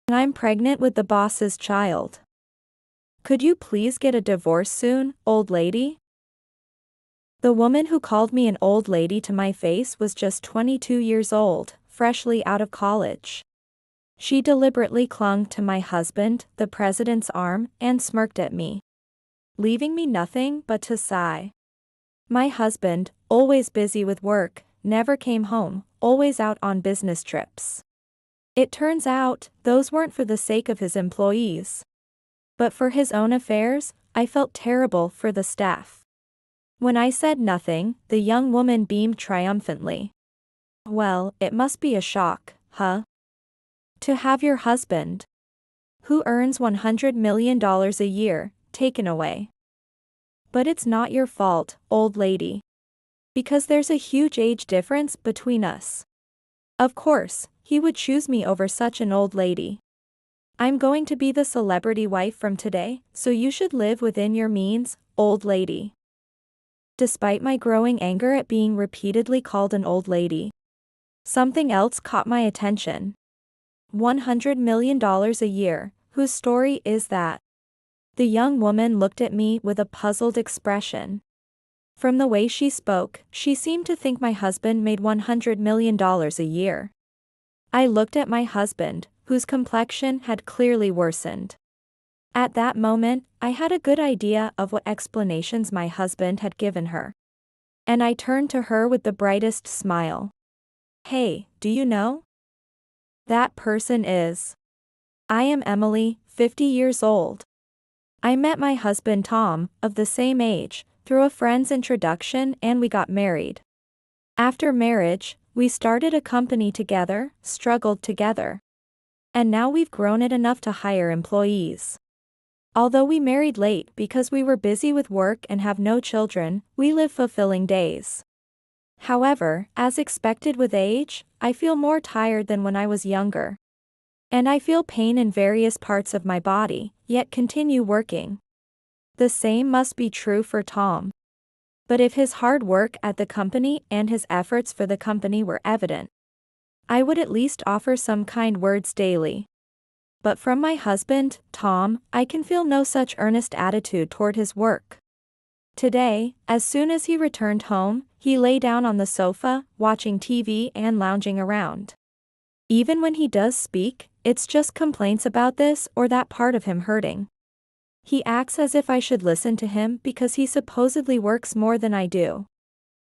I'm pregnant with the boss's child. Could you please get a divorce soon, old lady? The woman who called me an old lady to my face was just 22 years old, freshly out of college. She deliberately clung to my husband, the president's arm, and smirked at me, leaving me nothing but to sigh. My husband, always busy with work, never came home, always out on business trips. It turns out, those weren't for the sake of his employees, but for his own affairs. I felt terrible for the staff. When I said nothing, the young woman beamed triumphantly. Well, it must be a shock, huh? To have your husband, who earns $100 million a year, taken away. But it's not your fault, old lady. Because there's a huge age difference between us. Of course, he would choose me over such an old lady. I'm going to be the celebrity wife from today, so you should live within your means, old lady. Despite my growing anger at being repeatedly called an old lady, something else caught my attention. $100 million a year, whose story is that? The young woman looked at me with a puzzled expression. From the way she spoke, she seemed to think my husband made $100 million a year. I looked at my husband, whose complexion had clearly worsened. At that moment, I had a good idea of what explanations my husband had given her. And I turned to her with the brightest smile. Hey, do you know? That person is. I am Emily, 50 years old. I met my husband Tom, of the same age, through a friend's introduction, and we got married. After marriage, we started a company together, struggled together. And now we've grown it enough to hire employees. Although we married late because we were busy with work and have no children, we live fulfilling days. However, as expected with age, I feel more tired than when I was younger. And I feel pain in various parts of my body, yet continue working. The same must be true for Tom. But if his hard work at the company and his efforts for the company were evident, I would at least offer some kind words daily. But from my husband, Tom, I can feel no such earnest attitude toward his work. Today, as soon as he returned home, he lay down on the sofa, watching TV and lounging around. Even when he does speak, it's just complaints about this or that part of him hurting. He acts as if I should listen to him because he supposedly works more than I do.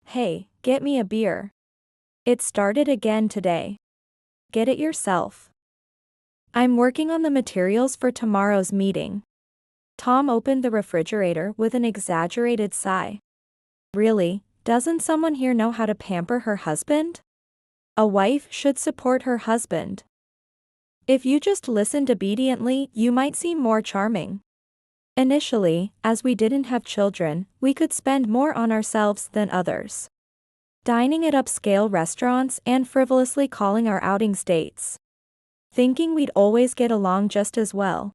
Hey, get me a beer. It started again today. Get it yourself. I'm working on the materials for tomorrow's meeting. Tom opened the refrigerator with an exaggerated sigh. Really, doesn't someone here know how to pamper her husband? A wife should support her husband. If you just listened obediently, you might seem more charming. Initially, as we didn't have children, we could spend more on ourselves than others. Dining at upscale restaurants and frivolously calling our outings dates. Thinking we'd always get along just as well.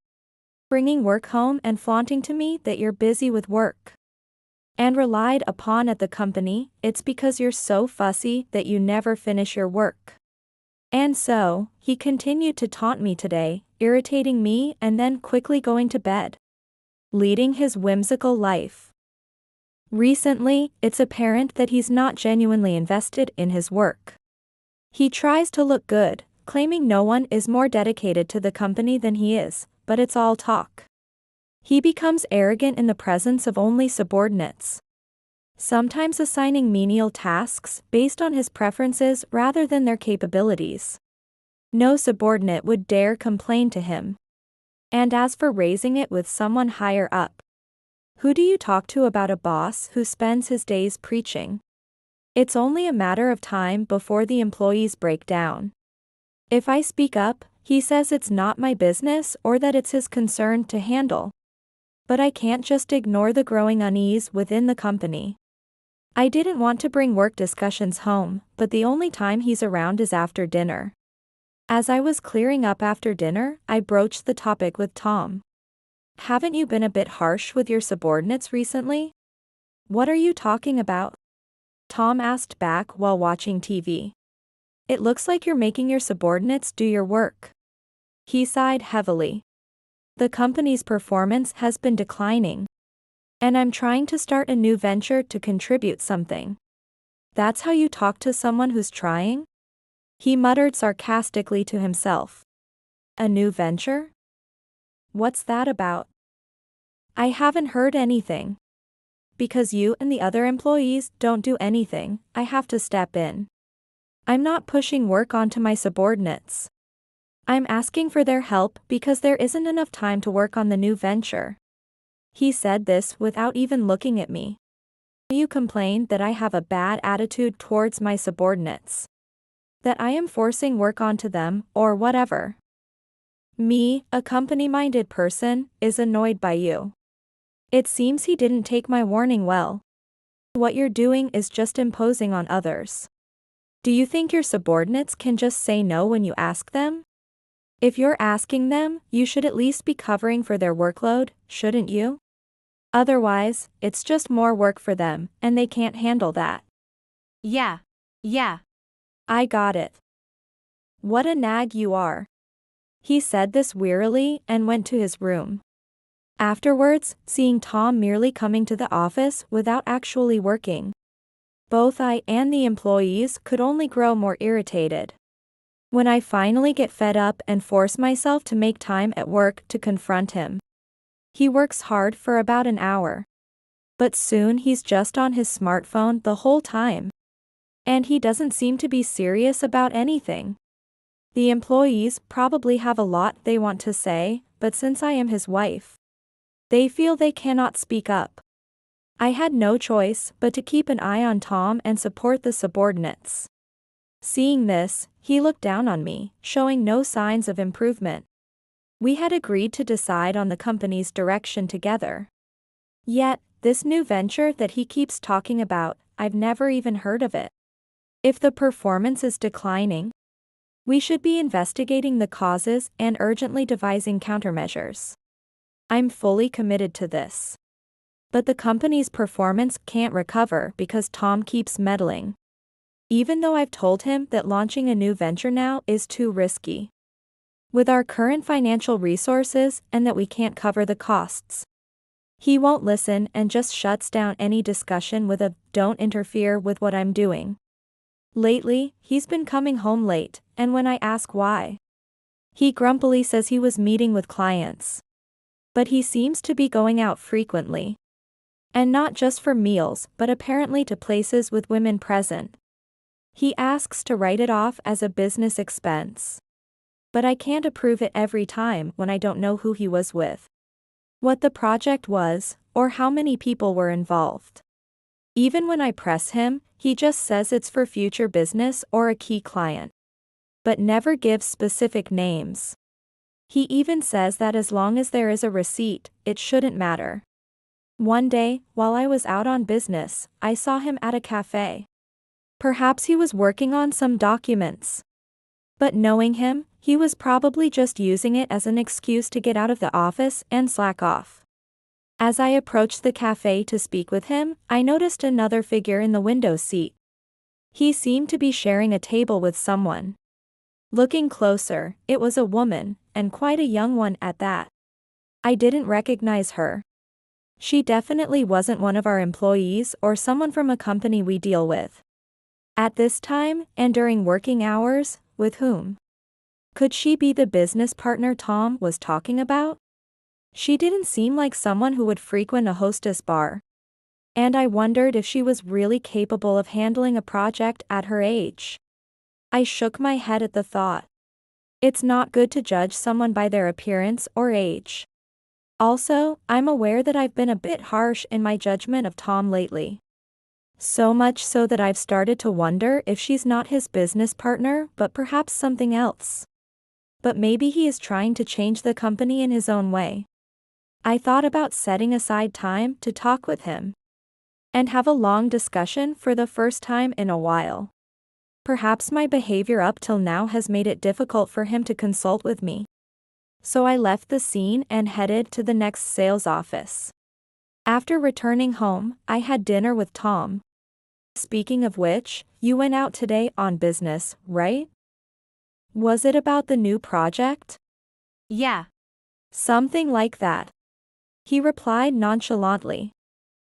Bringing work home and flaunting to me that you're busy with work. And relied upon at the company, it's because you're so fussy that you never finish your work. And so, he continued to taunt me today, irritating me and then quickly going to bed. Leading his whimsical life. Recently, it's apparent that he's not genuinely invested in his work. He tries to look good, claiming no one is more dedicated to the company than he is, but it's all talk. He becomes arrogant in the presence of only subordinates. Sometimes assigning menial tasks based on his preferences rather than their capabilities. No subordinate would dare complain to him. And as for raising it with someone higher up, who do you talk to about a boss who spends his days preaching? It's only a matter of time before the employees break down. If I speak up, he says it's not my business or that it's his concern to handle. But I can't just ignore the growing unease within the company. I didn't want to bring work discussions home, but the only time he's around is after dinner. As I was clearing up after dinner, I broached the topic with Tom. Haven't you been a bit harsh with your subordinates recently? What are you talking about? Tom asked back while watching TV. It looks like you're making your subordinates do your work. He sighed heavily. The company's performance has been declining. And I'm trying to start a new venture to contribute something. That's how you talk to someone who's trying? He muttered sarcastically to himself. A new venture? What's that about? I haven't heard anything. Because you and the other employees don't do anything, I have to step in. I'm not pushing work onto my subordinates. I'm asking for their help because there isn't enough time to work on the new venture. He said this without even looking at me. You complain that I have a bad attitude towards my subordinates. That I am forcing work onto them, or whatever. Me, a company-minded person, is annoyed by you. It seems he didn't take my warning well. What you're doing is just imposing on others. Do you think your subordinates can just say no when you ask them? If you're asking them, you should at least be covering for their workload, shouldn't you? Otherwise, it's just more work for them, and they can't handle that. Yeah. I got it. What a nag you are. He said this wearily and went to his room. Afterwards, seeing Tom merely coming to the office without actually working, both I and the employees could only grow more irritated. When I finally get fed up and force myself to make time at work to confront him. He works hard for about an hour. But soon he's just on his smartphone the whole time. And he doesn't seem to be serious about anything. The employees probably have a lot they want to say, but since I am his wife, they feel they cannot speak up. I had no choice but to keep an eye on Tom and support the subordinates. Seeing this, he looked down on me, showing no signs of improvement. We had agreed to decide on the company's direction together. Yet, this new venture that he keeps talking about, I've never even heard of it. If the performance is declining, we should be investigating the causes and urgently devising countermeasures. I'm fully committed to this. But the company's performance can't recover because Tom keeps meddling. Even though I've told him that launching a new venture now is too risky. With our current financial resources and that we can't cover the costs. He won't listen and just shuts down any discussion with a "don't interfere with what I'm doing." Lately, he's been coming home late, and when I ask why, he grumpily says he was meeting with clients. But he seems to be going out frequently. And not just for meals, but apparently to places with women present. He asks to write it off as a business expense. But I can't approve it every time when I don't know who he was with, what the project was, or how many people were involved. Even when I press him, he just says it's for future business or a key client. But never gives specific names. He even says that as long as there is a receipt, it shouldn't matter. One day, while I was out on business, I saw him at a cafe. Perhaps he was working on some documents. But knowing him, he was probably just using it as an excuse to get out of the office and slack off. As I approached the cafe to speak with him, I noticed another figure in the window seat. He seemed to be sharing a table with someone. Looking closer, it was a woman, and quite a young one at that. I didn't recognize her. She definitely wasn't one of our employees or someone from a company we deal with. At this time, and during working hours, with whom? Could she be the business partner Tom was talking about? She didn't seem like someone who would frequent a hostess bar. And I wondered if she was really capable of handling a project at her age. I shook my head at the thought. It's not good to judge someone by their appearance or age. Also, I'm aware that I've been a bit harsh in my judgment of Tom lately. So much so that I've started to wonder if she's not his business partner but perhaps something else. But maybe he is trying to change the company in his own way. I thought about setting aside time to talk with him. And have a long discussion for the first time in a while. Perhaps my behavior up till now has made it difficult for him to consult with me. So I left the scene and headed to the next sales office. After returning home, I had dinner with Tom. Speaking of which, you went out today on business, right? Was it about the new project? Yeah. Something like that. He replied nonchalantly.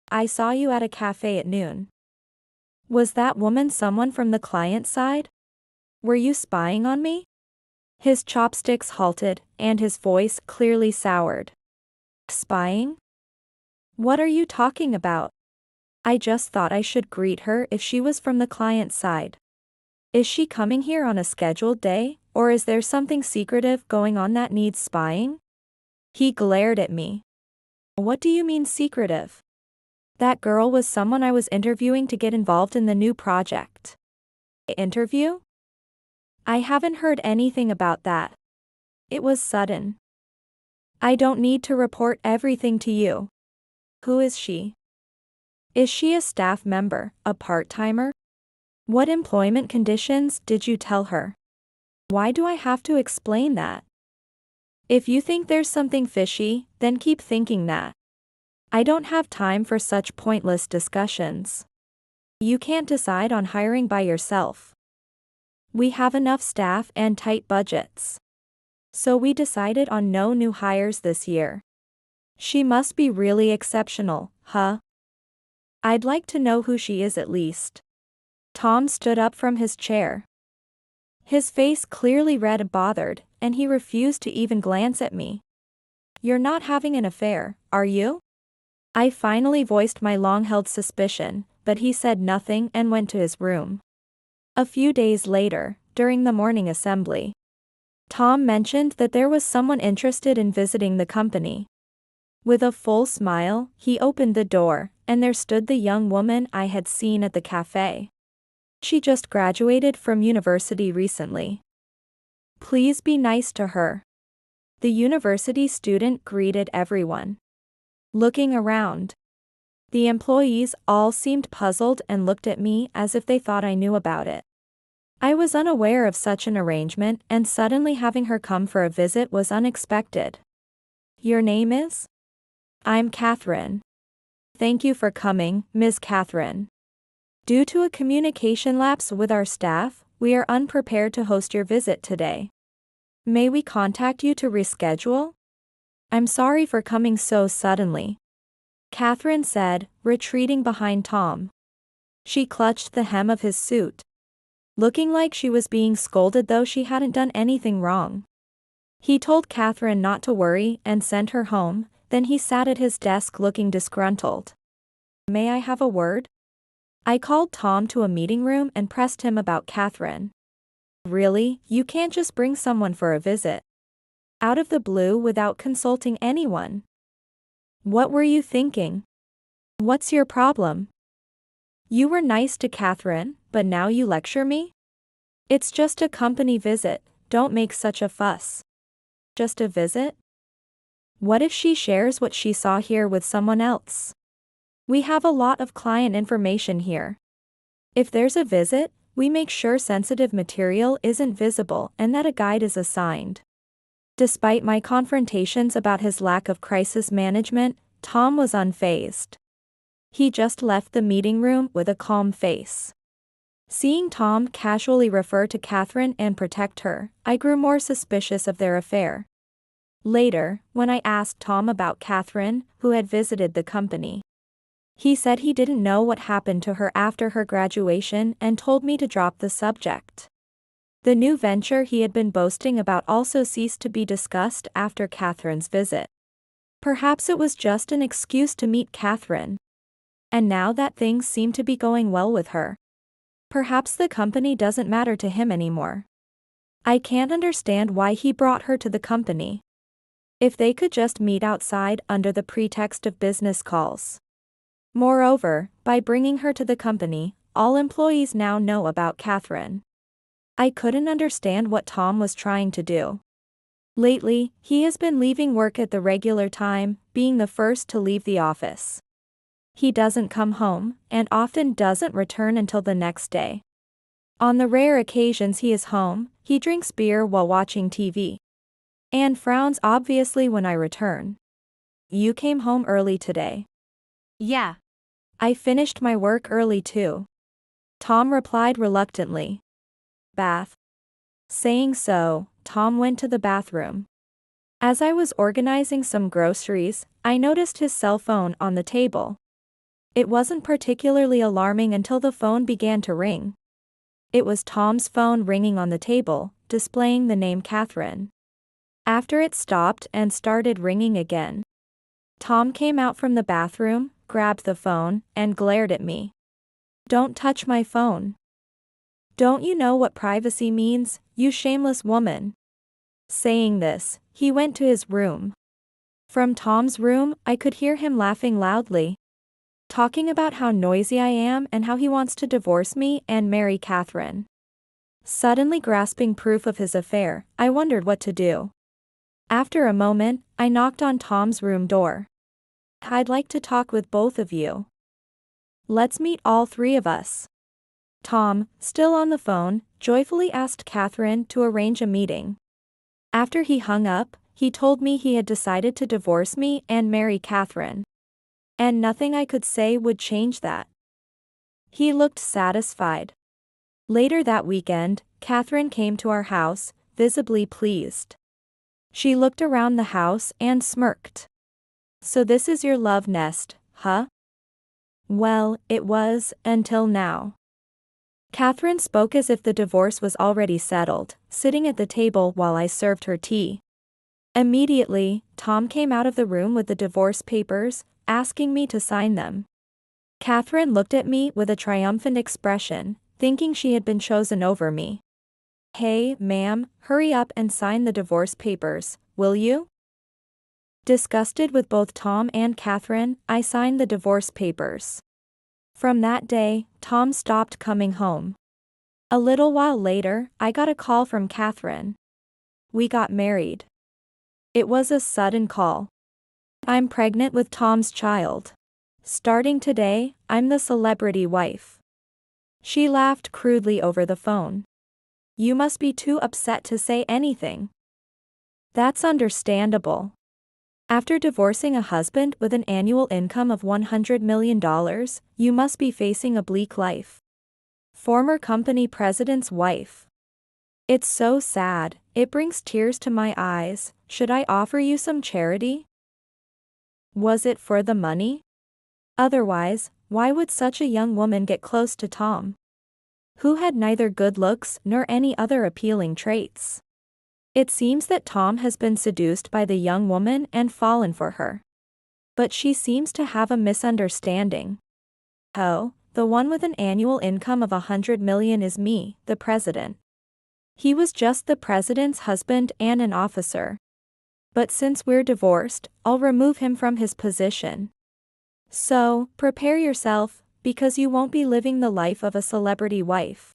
I saw you at a cafe at noon. Was that woman someone from the client side? Were you spying on me? His chopsticks halted, and his voice clearly soured. Spying? What are you talking about? I just thought I should greet her if she was from the client side. Is she coming here on a scheduled day, or is there something secretive going on that needs spying? He glared at me. What do you mean secretive? That girl was someone I was interviewing to get involved in the new project. Interview? I haven't heard anything about that. It was sudden. I don't need to report everything to you. Who is she? Is she a staff member, a part-timer? What employment conditions did you tell her? Why do I have to explain that? If you think there's something fishy, then keep thinking that. I don't have time for such pointless discussions. You can't decide on hiring by yourself. We have enough staff and tight budgets. So we decided on no new hires this year. She must be really exceptional, huh? I'd like to know who she is at least. Tom stood up from his chair. His face clearly read bothered, and he refused to even glance at me. You're not having an affair, are you? I finally voiced my long-held suspicion, but he said nothing and went to his room. A few days later, during the morning assembly, Tom mentioned that there was someone interested in visiting the company. With a full smile, he opened the door, and there stood the young woman I had seen at the cafe. She just graduated from university recently. Please be nice to her. The university student greeted everyone. Looking around, the employees all seemed puzzled and looked at me as if they thought I knew about it. I was unaware of such an arrangement, and suddenly having her come for a visit was unexpected. Your name is? I'm Catherine. Thank you for coming, Ms. Catherine. Due to a communication lapse with our staff, we are unprepared to host your visit today. May we contact you to reschedule? I'm sorry for coming so suddenly, Catherine said, retreating behind Tom. She clutched the hem of his suit, looking like she was being scolded though she hadn't done anything wrong. He told Catherine not to worry and sent her home, then he sat at his desk looking disgruntled. May I have a word? I called Tom to a meeting room and pressed him about Catherine. Really, you can't just bring someone for a visit out of the blue without consulting anyone. What were you thinking? What's your problem? You were nice to Catherine, but now you lecture me? It's just a company visit, don't make such a fuss. Just a visit? What if she shares what she saw here with someone else? We have a lot of client information here. If there's a visit, we make sure sensitive material isn't visible and that a guide is assigned. Despite my confrontations about his lack of crisis management, Tom was unfazed. He just left the meeting room with a calm face. Seeing Tom casually refer to Catherine and protect her, I grew more suspicious of their affair. Later, when I asked Tom about Catherine, who had visited the company, he said he didn't know what happened to her after her graduation and told me to drop the subject. The new venture he had been boasting about also ceased to be discussed after Catherine's visit. Perhaps it was just an excuse to meet Catherine. And now that things seem to be going well with her, perhaps the company doesn't matter to him anymore. I can't understand why he brought her to the company. If they could just meet outside under the pretext of business calls. Moreover, by bringing her to the company, all employees now know about Catherine. I couldn't understand what Tom was trying to do. Lately, he has been leaving work at the regular time, being the first to leave the office. He doesn't come home, and often doesn't return until the next day. On the rare occasions he is home, he drinks beer while watching TV. And frowns obviously when I return. You came home early today. Yeah. I finished my work early too. Tom replied reluctantly. Bath. Saying so, Tom went to the bathroom. As I was organizing some groceries, I noticed his cell phone on the table. It wasn't particularly alarming until the phone began to ring. It was Tom's phone ringing on the table, displaying the name Catherine. After it stopped and started ringing again, Tom came out from the bathroom, grabbed the phone, and glared at me. "Don't touch my phone. Don't you know what privacy means, you shameless woman?" Saying this, he went to his room. From Tom's room, I could hear him laughing loudly, talking about how noisy I am and how he wants to divorce me and marry Catherine. Suddenly grasping proof of his affair, I wondered what to do. After a moment, I knocked on Tom's room door. "I'd like to talk with both of you. Let's meet all three of us." Tom, still on the phone, joyfully asked Catherine to arrange a meeting. After he hung up, he told me he had decided to divorce me and marry Catherine. And nothing I could say would change that. He looked satisfied. Later that weekend, Catherine came to our house, visibly pleased. She looked around the house and smirked. "So this is your love nest, huh?" Well, it was, until now. Catherine spoke as if the divorce was already settled, sitting at the table while I served her tea. Immediately, Tom came out of the room with the divorce papers, asking me to sign them. Catherine looked at me with a triumphant expression, thinking she had been chosen over me. "Hey, ma'am, hurry up and sign the divorce papers, will you?" Disgusted with both Tom and Catherine, I signed the divorce papers. From that day, Tom stopped coming home. A little while later, I got a call from Catherine. We got married. It was a sudden call. "I'm pregnant with Tom's child. Starting today, I'm the celebrity wife." She laughed crudely over the phone. "You must be too upset to say anything." That's understandable. After divorcing a husband with an annual income of $100 million, you must be facing a bleak life. Former company president's wife. It's so sad, it brings tears to my eyes. Should I offer you some charity? Was it for the money? Otherwise, why would such a young woman get close to Tom, who had neither good looks nor any other appealing traits? It seems that Tom has been seduced by the young woman and fallen for her. But she seems to have a misunderstanding. Oh, the one with an annual income of $100 million is me, the president. He was just the president's husband and an officer. But since we're divorced, I'll remove him from his position. So, prepare yourself, because you won't be living the life of a celebrity wife.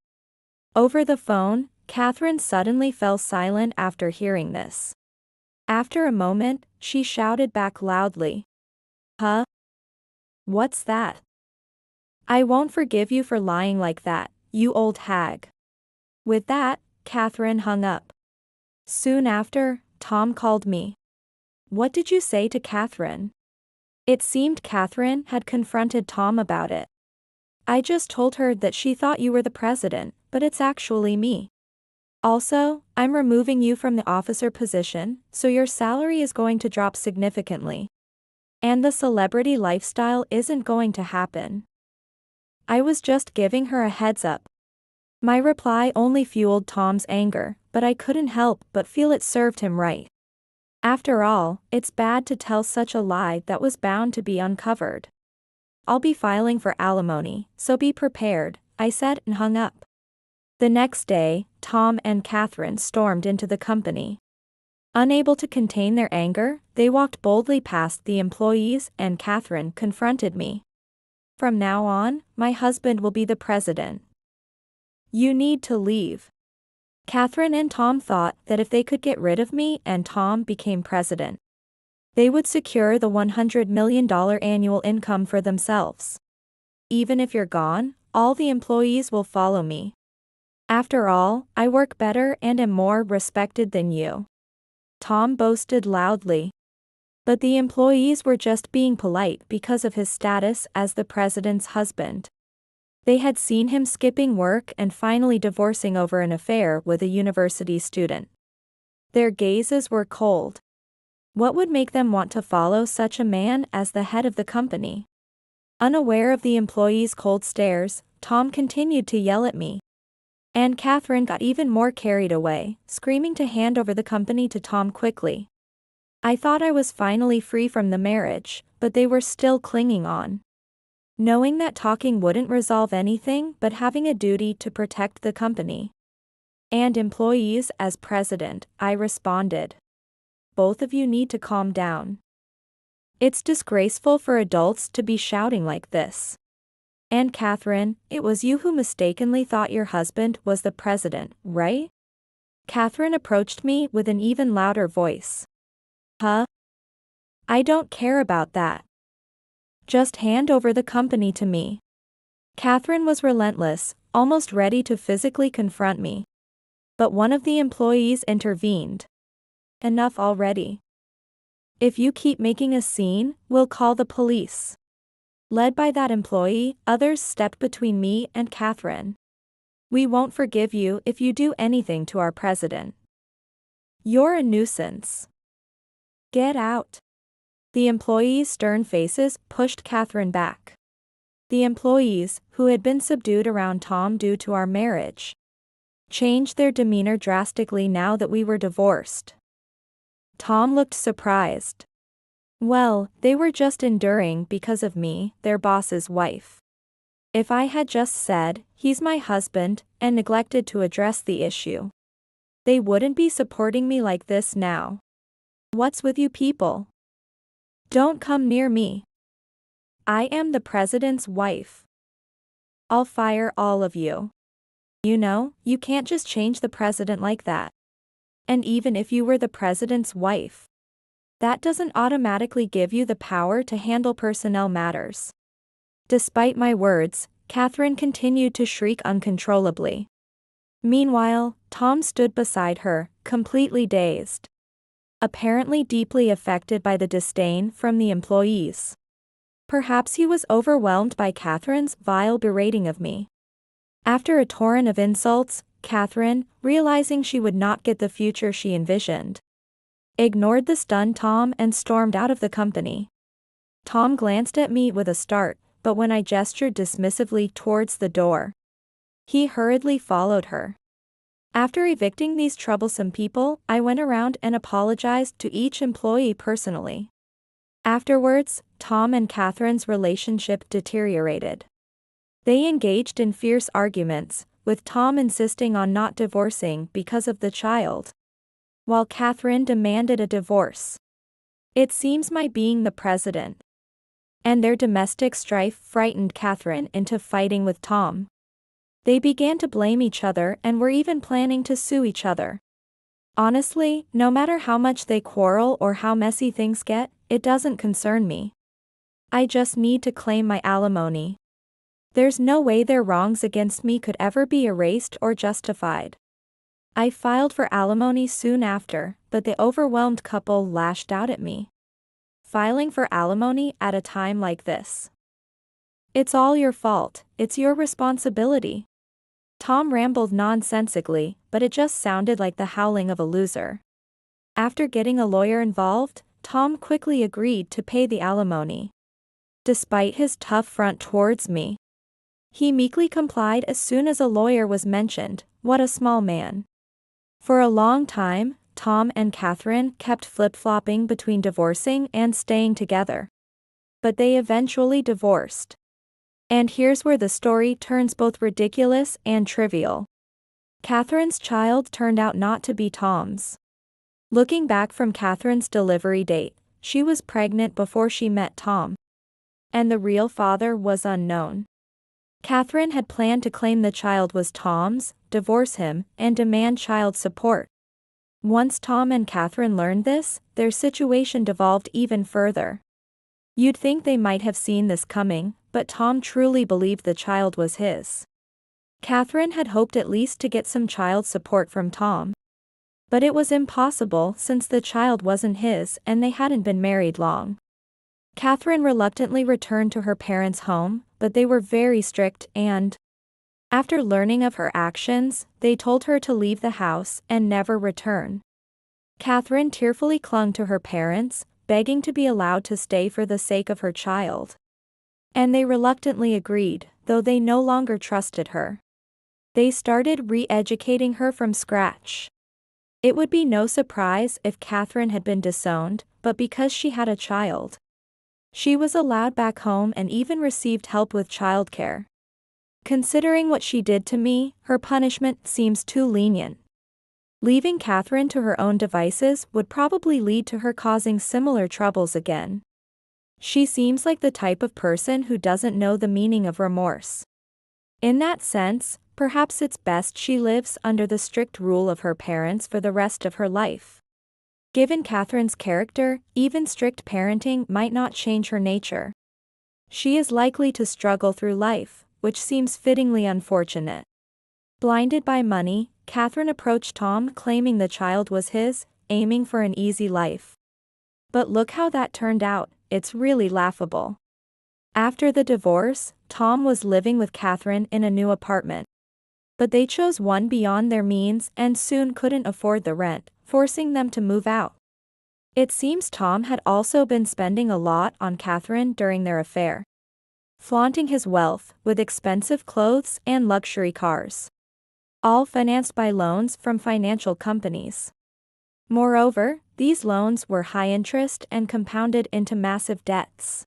Over the phone, Catherine suddenly fell silent after hearing this. After a moment, she shouted back loudly. "Huh? What's that? I won't forgive you for lying like that, you old hag." With that, Catherine hung up. Soon after, Tom called me. "What did you say to Catherine?" It seemed Catherine had confronted Tom about it. "I just told her that she thought you were the president, but it's actually me. Also, I'm removing you from the officer position, so your salary is going to drop significantly. And the celebrity lifestyle isn't going to happen." I was just giving her a heads up. My reply only fueled Tom's anger, but I couldn't help but feel it served him right. After all, it's bad to tell such a lie that was bound to be uncovered. "I'll be filing for alimony, so be prepared," I said and hung up. The next day, Tom and Catherine stormed into the company. Unable to contain their anger, they walked boldly past the employees and Catherine confronted me. "From now on, my husband will be the president. You need to leave." Catherine and Tom thought that if they could get rid of me and Tom became president, they would secure the $100 million annual income for themselves. "Even if you're gone, all the employees will follow me. After all, I work better and am more respected than you," Tom boasted loudly. But the employees were just being polite because of his status as the president's husband. They had seen him skipping work and finally divorcing over an affair with a university student. Their gazes were cold. What would make them want to follow such a man as the head of the company? Unaware of the employees' cold stares, Tom continued to yell at me. And Catherine got even more carried away, screaming to hand over the company to Tom quickly. I thought I was finally free from the marriage, but they were still clinging on. Knowing that talking wouldn't resolve anything but having a duty to protect the company and employees as president, I responded. Both of you need to calm down. It's disgraceful for adults to be shouting like this. And Catherine, it was you who mistakenly thought your husband was the president, right? Catherine approached me with an even louder voice. Huh? I don't care about that. Just hand over the company to me. Catherine was relentless, almost ready to physically confront me. But one of the employees intervened. Enough already. If you keep making a scene, we'll call the police. Led by that employee, others stepped between me and Catherine. We won't forgive you if you do anything to our president. You're a nuisance. Get out. The employees' stern faces pushed Catherine back. The employees, who had been subdued around Tom due to our marriage, changed their demeanor drastically now that we were divorced. Tom looked surprised. Well, they were just enduring because of me, their boss's wife. If I had just said, he's my husband, and neglected to address the issue, they wouldn't be supporting me like this now. What's with you people? Don't come near me. I am the president's wife. I'll fire all of you. You know, you can't just change the president like that. And even if you were the president's wife, that doesn't automatically give you the power to handle personnel matters. Despite my words, Catherine continued to shriek uncontrollably. Meanwhile, Tom stood beside her, completely dazed. Apparently deeply affected by the disdain from the employees. Perhaps he was overwhelmed by Catherine's vile berating of me. After a torrent of insults, Catherine, realizing she would not get the future she envisioned, ignored the stunned Tom and stormed out of the company. Tom glanced at me with a start, but when I gestured dismissively towards the door, he hurriedly followed her. After evicting these troublesome people, I went around and apologized to each employee personally. Afterwards, Tom and Catherine's relationship deteriorated. They engaged in fierce arguments, with Tom insisting on not divorcing because of the child, while Catherine demanded a divorce. It seems my being the president and their domestic strife frightened Catherine into fighting with Tom. They began to blame each other and were even planning to sue each other. Honestly, no matter how much they quarrel or how messy things get, it doesn't concern me. I just need to claim my alimony. There's no way their wrongs against me could ever be erased or justified. I filed for alimony soon after, but the overwhelmed couple lashed out at me. Filing for alimony at a time like this. It's all your fault, it's your responsibility. Tom rambled nonsensically, but it just sounded like the howling of a loser. After getting a lawyer involved, Tom quickly agreed to pay the alimony. Despite his tough front towards me, he meekly complied as soon as a lawyer was mentioned. What a small man. For a long time, Tom and Catherine kept flip-flopping between divorcing and staying together. But they eventually divorced. And here's where the story turns both ridiculous and trivial. Catherine's child turned out not to be Tom's. Looking back from Catherine's delivery date, she was pregnant before she met Tom. And the real father was unknown. Catherine had planned to claim the child was Tom's, divorce him, and demand child support. Once Tom and Catherine learned this, their situation devolved even further. You'd think they might have seen this coming, but Tom truly believed the child was his. Catherine had hoped at least to get some child support from Tom. But it was impossible since the child wasn't his and they hadn't been married long. Catherine reluctantly returned to her parents' home, but they were very strict and, after learning of her actions, they told her to leave the house and never return. Catherine tearfully clung to her parents, begging to be allowed to stay for the sake of her child. And they reluctantly agreed, though they no longer trusted her. They started re-educating her from scratch. It would be no surprise if Catherine had been disowned, but because she had a child, she was allowed back home and even received help with childcare. Considering what she did to me, her punishment seems too lenient. Leaving Catherine to her own devices would probably lead to her causing similar troubles again. She seems like the type of person who doesn't know the meaning of remorse. In that sense, perhaps it's best she lives under the strict rule of her parents for the rest of her life. Given Catherine's character, even strict parenting might not change her nature. She is likely to struggle through life, which seems fittingly unfortunate. Blinded by money, Catherine approached Tom claiming the child was his, aiming for an easy life. But look how that turned out, it's really laughable. After the divorce, Tom was living with Catherine in a new apartment. But they chose one beyond their means and soon couldn't afford the rent, forcing them to move out. It seems Tom had also been spending a lot on Catherine during their affair, flaunting his wealth with expensive clothes and luxury cars, all financed by loans from financial companies. Moreover, these loans were high interest and compounded into massive debts.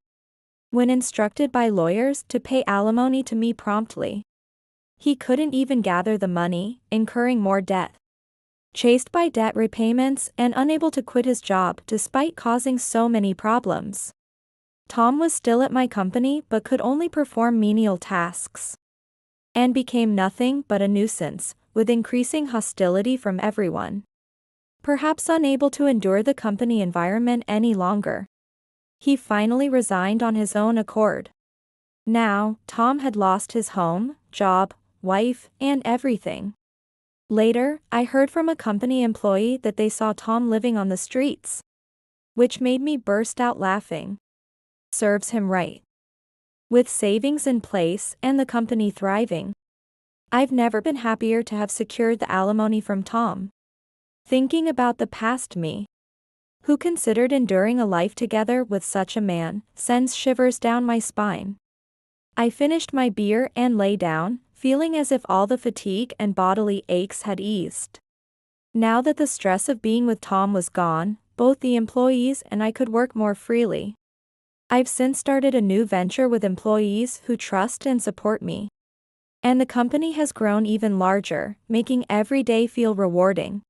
When instructed by lawyers to pay alimony to me promptly, he couldn't even gather the money, incurring more debt. Chased by debt repayments and unable to quit his job despite causing so many problems, Tom was still at my company but could only perform menial tasks, and became nothing but a nuisance, with increasing hostility from everyone. Perhaps unable to endure the company environment any longer, he finally resigned on his own accord. Now, Tom had lost his home, job, wife, and everything. Later, I heard from a company employee that they saw Tom living on the streets, which made me burst out laughing. Serves him right. With savings in place and the company thriving, I've never been happier to have secured the alimony from Tom. Thinking about the past me, who considered enduring a life together with such a man, sends shivers down my spine. I finished my beer and lay down, feeling as if all the fatigue and bodily aches had eased. Now that the stress of being with Tom was gone, both the employees and I could work more freely. I've since started a new venture with employees who trust and support me. And the company has grown even larger, making every day feel rewarding.